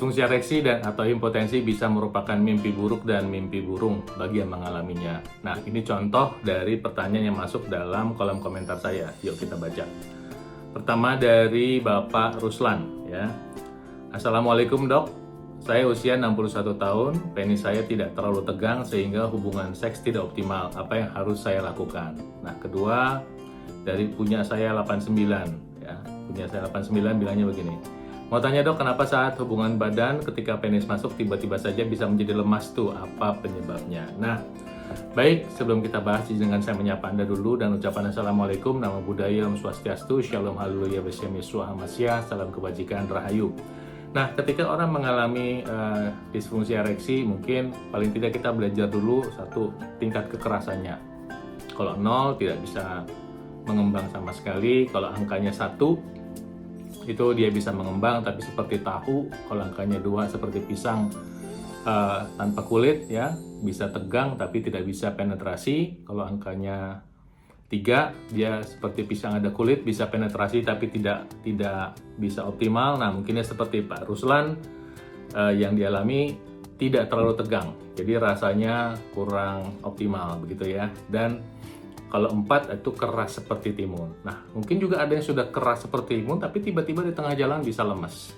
Disfungsi ereksi dan atau impotensi bisa merupakan mimpi buruk dan mimpi burung bagi yang mengalaminya. Nah, ini contoh dari pertanyaan yang masuk dalam kolom komentar saya. Yuk kita baca. Pertama dari Bapak Ruslan, ya. Assalamualaikum dok, saya usia 61 tahun, penis saya tidak terlalu tegang sehingga hubungan seks tidak optimal. Apa yang harus saya lakukan? Nah, kedua dari punya saya 89, ya. Punya saya 89 bilangnya begini. Mau tanya dok, kenapa saat hubungan badan ketika penis masuk tiba-tiba saja bisa menjadi lemas tuh? Apa penyebabnya? Nah, baik, sebelum kita bahas dengan saya menyapa Anda dulu dan ucapan Assalamualaikum, nama budaya, Om Swastiastu, Shalom, Haleluya, Besyam Yeshua Hamasya, salam kebajikan, Rahayu. Nah, ketika orang mengalami disfungsi ereksi, mungkin paling tidak kita belajar dulu satu, tingkat kekerasannya. Kalau 0 tidak bisa mengembang sama sekali, kalau angkanya 1 itu dia bisa mengembang tapi seperti tahu, kalau angkanya 2 seperti pisang tanpa kulit, ya, bisa tegang tapi tidak bisa penetrasi. Kalau angkanya 3 dia seperti pisang ada kulit, bisa penetrasi tapi tidak bisa optimal. Nah, mungkinnya seperti Pak Ruslan yang dialami tidak terlalu tegang, jadi rasanya kurang optimal begitu ya. Dan kalau 4 itu keras seperti timun. Nah, mungkin juga ada yang sudah keras seperti timun, tapi tiba-tiba di tengah jalan bisa lemas.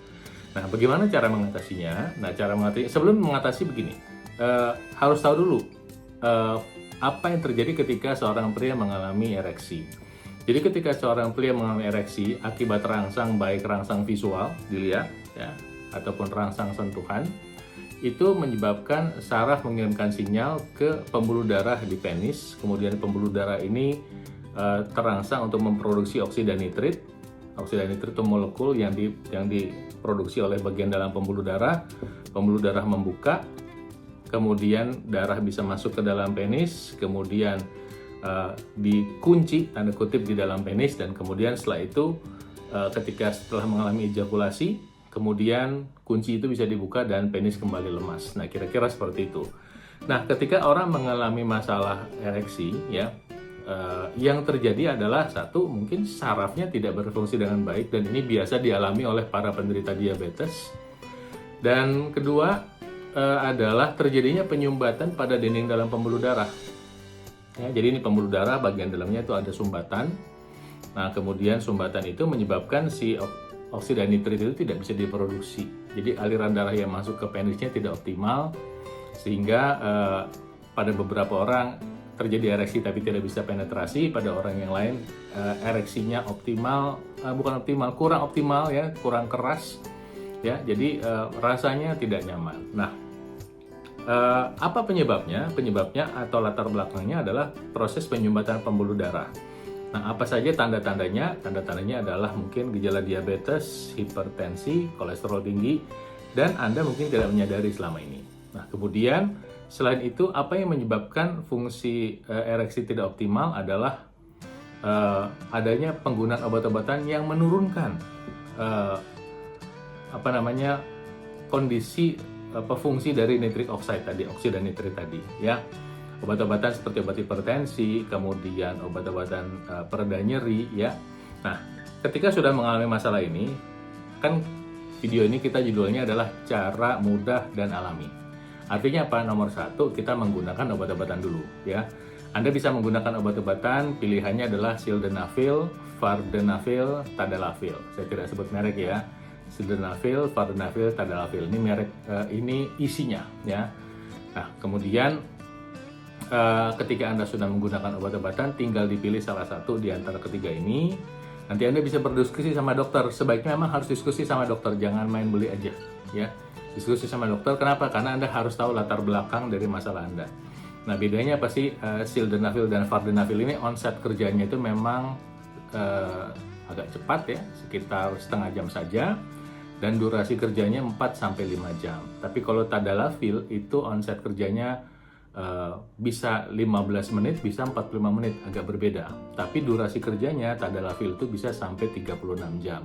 Nah, bagaimana cara mengatasinya? Nah, sebelum mengatasi begini, harus tahu dulu apa yang terjadi ketika seorang pria mengalami ereksi. Jadi ketika seorang pria mengalami ereksi akibat rangsang, baik rangsang visual, dilihat, ya, ataupun rangsang sentuhan, itu menyebabkan saraf mengirimkan sinyal ke pembuluh darah di penis. Kemudian pembuluh darah ini terangsang untuk memproduksi oksida nitrit. Oksida nitrit itu molekul yang diproduksi oleh bagian dalam pembuluh darah. Pembuluh darah membuka, kemudian darah bisa masuk ke dalam penis, kemudian dikunci tanda kutip di dalam penis, dan kemudian setelah itu setelah mengalami ejakulasi, kemudian kunci itu bisa dibuka dan penis kembali lemas. Nah, kira-kira seperti itu. Nah, ketika orang mengalami masalah ereksi, ya, yang terjadi adalah satu, mungkin sarafnya tidak berfungsi dengan baik, dan ini biasa dialami oleh para penderita diabetes. Dan kedua adalah terjadinya penyumbatan pada dinding dalam pembuluh darah. Ya, jadi ini pembuluh darah, bagian dalamnya itu ada sumbatan. Nah, kemudian sumbatan itu menyebabkan si oksida nitrit itu tidak bisa diproduksi. Jadi aliran darah yang masuk ke penisnya tidak optimal, sehingga pada beberapa orang terjadi ereksi tapi tidak bisa penetrasi. Pada orang yang lain ereksinya kurang optimal, ya, kurang keras, ya. Jadi rasanya tidak nyaman. Nah, apa penyebabnya? Penyebabnya atau latar belakangnya adalah proses penyumbatan pembuluh darah. Nah, apa saja tanda-tandanya? Tanda-tandanya adalah mungkin gejala diabetes, hipertensi, kolesterol tinggi, dan Anda mungkin tidak menyadari selama ini. Nah, kemudian selain itu, apa yang menyebabkan fungsi ereksi tidak optimal adalah adanya penggunaan obat-obatan yang menurunkan kondisi fungsi dari nitric oxide tadi, oksida nitrit tadi, ya. Obat-obatan seperti obat hipertensi, kemudian obat-obatan pereda nyeri, ya. Nah, ketika sudah mengalami masalah ini, kan video ini kita judulnya adalah cara mudah dan alami. Artinya apa? Nomor 1, kita menggunakan obat-obatan dulu, ya. Anda bisa menggunakan obat-obatan, pilihannya adalah sildenafil, vardenafil, tadalafil. Saya tidak sebut merek, ya. Sildenafil, vardenafil, tadalafil. Ini merek, ini isinya, ya. Nah, kemudian ketika Anda sudah menggunakan obat-obatan, tinggal dipilih salah satu di antara ketiga ini. Nanti Anda bisa berdiskusi sama dokter. Sebaiknya memang harus diskusi sama dokter, jangan main beli aja, ya. Diskusi sama dokter. Kenapa? Karena Anda harus tahu latar belakang dari masalah Anda. Nah, bedanya apa sih? Sildenafil dan vardenafil ini onset kerjanya itu memang agak cepat, ya, sekitar setengah jam saja, dan durasi kerjanya 4-5 jam. Tapi kalau tadalafil itu onset kerjanya bisa 15 menit, bisa 45 menit, agak berbeda. Tapi durasi kerjanya tadalafil itu bisa sampai 36 jam.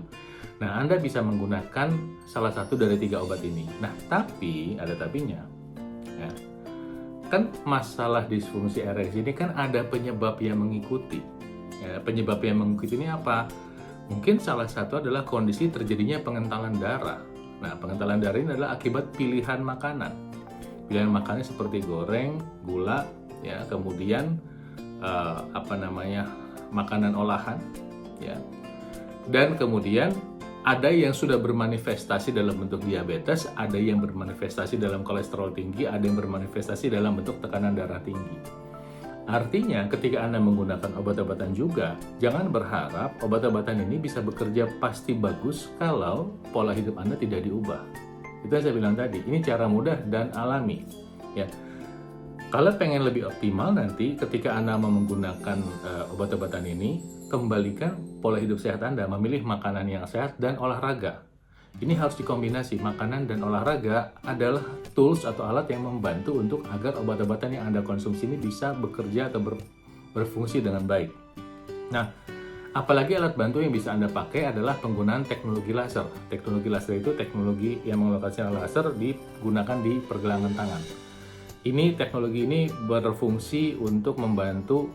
Nah, Anda bisa menggunakan salah satu dari 3 obat ini. Nah, tapi ada tapinya, ya. Kan masalah disfungsi ereksi ini kan ada penyebab yang mengikuti. Ya, penyebab yang mengikuti ini apa? Mungkin salah satu adalah kondisi terjadinya pengentalan darah. Nah, pengentalan darah ini adalah akibat pilihan makanan. Pilihan makannya seperti goreng, gula, ya, kemudian makanan olahan, ya. Dan kemudian ada yang sudah bermanifestasi dalam bentuk diabetes, ada yang bermanifestasi dalam kolesterol tinggi, ada yang bermanifestasi dalam bentuk tekanan darah tinggi. Artinya, ketika Anda menggunakan obat-obatan juga, jangan berharap obat-obatan ini bisa bekerja pasti bagus kalau pola hidup Anda tidak diubah. Itu yang saya bilang tadi, ini cara mudah dan alami. Ya. Kalau pengen lebih optimal nanti ketika Anda mau menggunakan obat-obatan ini, kembalikan pola hidup sehat Anda, memilih makanan yang sehat dan olahraga. Ini harus dikombinasi, makanan dan olahraga adalah tools atau alat yang membantu untuk agar obat-obatan yang Anda konsumsi ini bisa bekerja atau berfungsi dengan baik. Nah, apalagi alat bantu yang bisa Anda pakai adalah penggunaan teknologi laser. Teknologi laser itu teknologi yang menggunakan sinar laser digunakan di pergelangan tangan. Teknologi ini berfungsi untuk membantu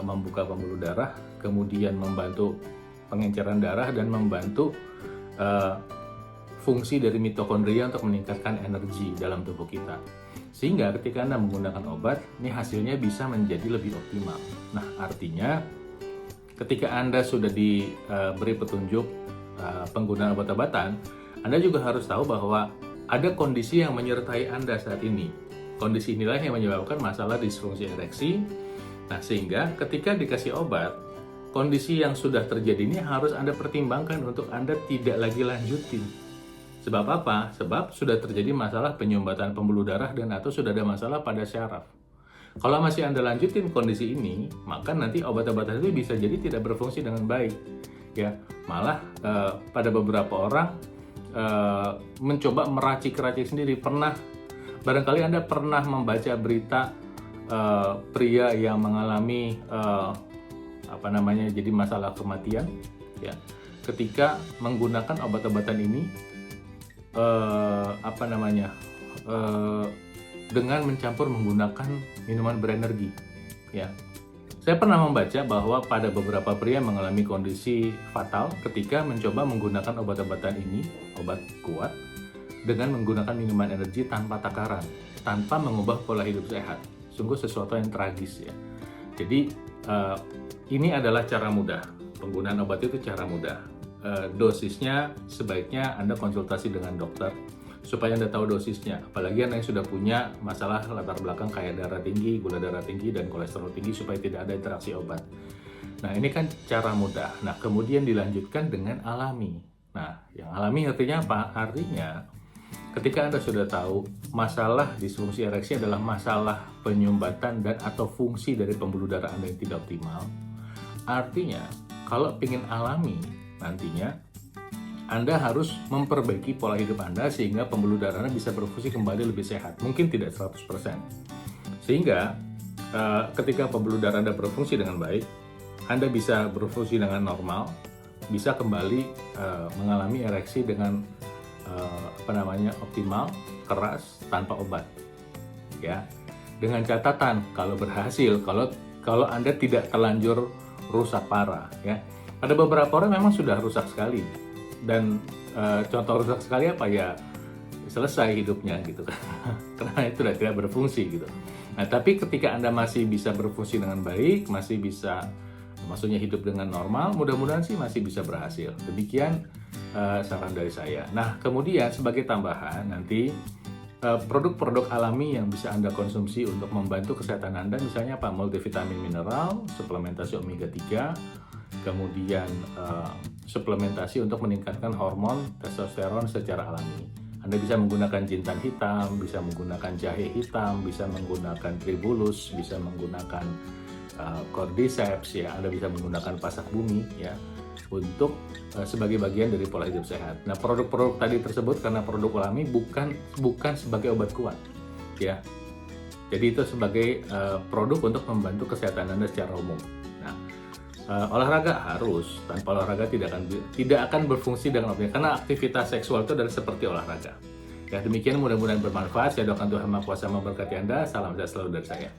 membuka pembuluh darah, kemudian membantu pengenceran darah dan membantu fungsi dari mitokondria untuk meningkatkan energi dalam tubuh kita. Sehingga ketika Anda menggunakan obat, ini hasilnya bisa menjadi lebih optimal. Nah, artinya ketika Anda sudah diberi petunjuk penggunaan obat-obatan, Anda juga harus tahu bahwa ada kondisi yang menyertai Anda saat ini. Kondisi inilah yang menyebabkan masalah disfungsi ereksi. Nah, sehingga ketika dikasih obat, kondisi yang sudah terjadi ini harus Anda pertimbangkan untuk Anda tidak lagi lanjutin. Sebab apa? Sebab sudah terjadi masalah penyumbatan pembuluh darah dan atau sudah ada masalah pada syaraf. Kalau masih Anda lanjutin kondisi ini, maka nanti obat-obatan itu bisa jadi tidak berfungsi dengan baik. Ya, malah pada beberapa orang mencoba meracik-racik sendiri. Barangkali Anda pernah membaca berita pria yang mengalami jadi masalah kematian, ya, ketika menggunakan obat-obatan ini. Dengan mencampur menggunakan minuman berenergi, ya. Saya pernah membaca bahwa pada beberapa pria mengalami kondisi fatal ketika mencoba menggunakan obat-obatan ini, obat kuat, dengan menggunakan minuman energi tanpa takaran, tanpa mengubah pola hidup sehat. Sungguh sesuatu yang tragis, ya. Jadi ini adalah cara mudah. Penggunaan obat itu cara mudah. Dosisnya sebaiknya Anda konsultasi dengan dokter supaya Anda tahu dosisnya. Apalagi Anda yang sudah punya masalah latar belakang kayak darah tinggi, gula darah tinggi, dan kolesterol tinggi supaya tidak ada interaksi obat. Nah, ini kan cara mudah. Nah, kemudian dilanjutkan dengan alami. Nah, yang alami artinya apa? Artinya ketika Anda sudah tahu masalah disfungsi ereksi adalah masalah penyumbatan dan atau fungsi dari pembuluh darah Anda yang tidak optimal. Artinya, kalau ingin alami nantinya, Anda harus memperbaiki pola hidup Anda sehingga pembuluh darah Anda bisa berfungsi kembali lebih sehat. Mungkin tidak 100%. Sehingga ketika pembuluh darah Anda berfungsi dengan baik, Anda bisa berfungsi dengan normal, bisa kembali mengalami ereksi dengan optimal, keras, tanpa obat. Ya. Dengan catatan kalau berhasil, kalau Anda tidak terlanjur rusak parah, ya. Pada beberapa orang memang sudah rusak sekali, dan contoh rusak sekali apa ya, selesai hidupnya gitu kan, karena itu sudah tidak berfungsi gitu. Nah, tapi ketika Anda masih bisa berfungsi dengan baik, masih bisa, maksudnya hidup dengan normal, mudah-mudahan sih masih bisa berhasil. Demikian saran dari saya. Nah, kemudian sebagai tambahan nanti produk-produk alami yang bisa Anda konsumsi untuk membantu kesehatan Anda, misalnya apa? Multivitamin mineral, suplementasi omega 3, kemudian suplementasi untuk meningkatkan hormon testosteron secara alami. Anda bisa menggunakan jintan hitam, bisa menggunakan jahe hitam, bisa menggunakan tribulus, bisa menggunakan cordyceps, ya. Anda bisa menggunakan pasak bumi, ya, untuk sebagai bagian dari pola hidup sehat. Nah, produk-produk tadi tersebut karena produk alami bukan sebagai obat kuat, ya. Jadi itu sebagai produk untuk membantu kesehatan Anda secara umum. Nah, olahraga harus, tanpa olahraga tidak akan berfungsi dengan optimal, karena aktivitas seksual itu adalah seperti olahraga. Ya, demikian, mudah-mudahan bermanfaat. Saya doakan Tuhan Maha Kuasa memberkati Anda. Salam sehat selalu dari saya.